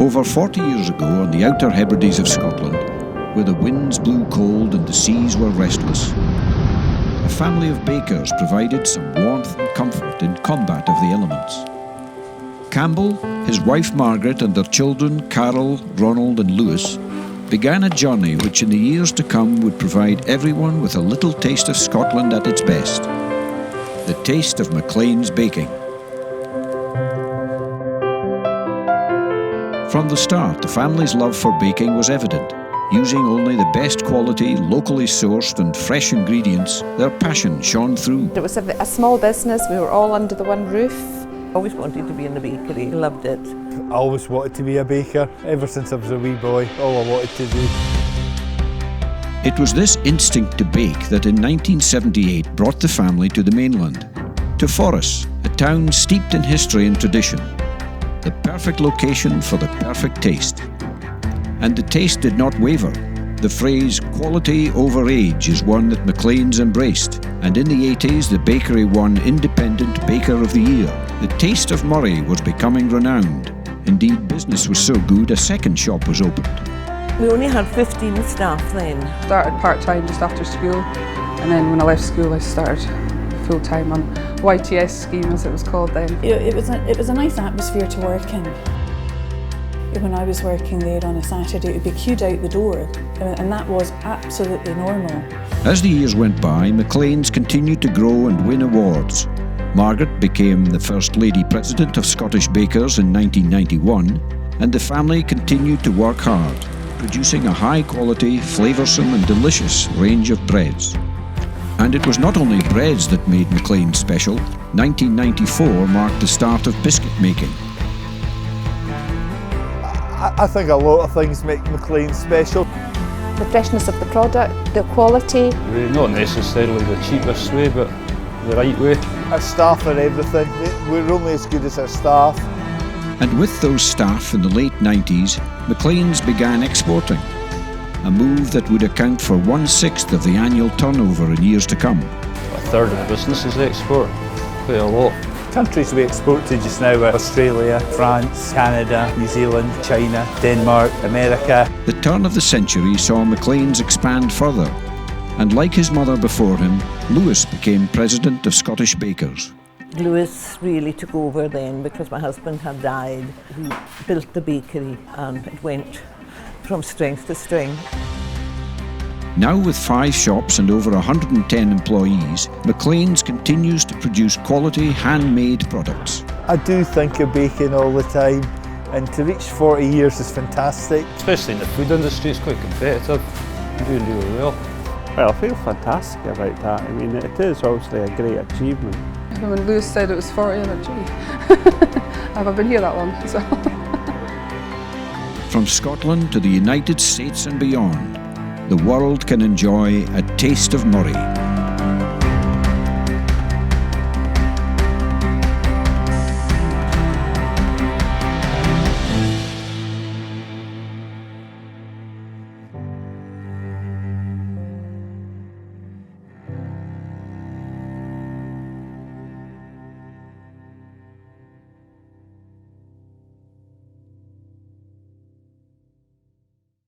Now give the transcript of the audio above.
Over 40 years ago, on the Outer Hebrides of Scotland, where the winds blew cold and the seas were restless, a family of bakers provided some warmth and comfort in combat of the elements. Campbell, his wife Margaret, and their children Carol, Ronald and Lewis began a journey which in the years to come would provide everyone with a little taste of Scotland at its best. The taste of Maclean's baking. From the start, the family's love for baking was evident. Using only the best quality, locally sourced and fresh ingredients, their passion shone through. It was a small business, we were all under the one roof. Always wanted to be in the bakery, loved it. I always wanted to be a baker, ever since I was a wee boy, all I wanted to do. It was this instinct to bake that in 1978 brought the family to the mainland, to Forres, a town steeped in history and tradition. The perfect location for the perfect taste. And the taste did not waver. The phrase quality over age is one that Maclean's embraced, and in the 80s the bakery won Independent Baker of the Year. The taste of Moray was becoming renowned. Indeed, business was so good a second shop was opened. We only had 15 staff then. Started part-time just after school, and then when I left school I started full-time on YTS scheme, as it was called then. It was a nice atmosphere to work in. When I was working there on a Saturday, it would be queued out the door, and that was absolutely normal. As the years went by, Maclean's continued to grow and win awards. Margaret became the First Lady President of Scottish Bakers in 1991, and the family continued to work hard, producing a high-quality, flavoursome and delicious range of breads. And it was not only breads that made Maclean special. 1994 marked the start of biscuit making. I think a lot of things make Maclean special. The freshness of the product, the quality. Not necessarily the cheapest way, but the right way. Our staff are everything. We're only as good as our staff. And with those staff in the late 90s, Maclean's began exporting, a move that would account for 1/6 of the annual turnover in years to come. A third of the business is export, quite a lot. Countries we export to just now are Australia, France, Canada, New Zealand, China, Denmark, America. The turn of the century saw Maclean's expand further, and like his mother before him, Lewis became president of Scottish Bakers. Lewis really took over then because my husband had died. We built the bakery and it went from strength to strength. Now with 5 shops and over 110 employees, Maclean's continues to produce quality handmade products. I do think of baking all the time, and to reach 40 years is fantastic. Especially in the food industry, it's quite competitive. You're doing really well. Well, I feel fantastic about that. I mean, it is obviously a great achievement. When Lewis said it was 40, I went, gee, have I been here that long? So. From Scotland to the United States and beyond, the world can enjoy a taste of Moray.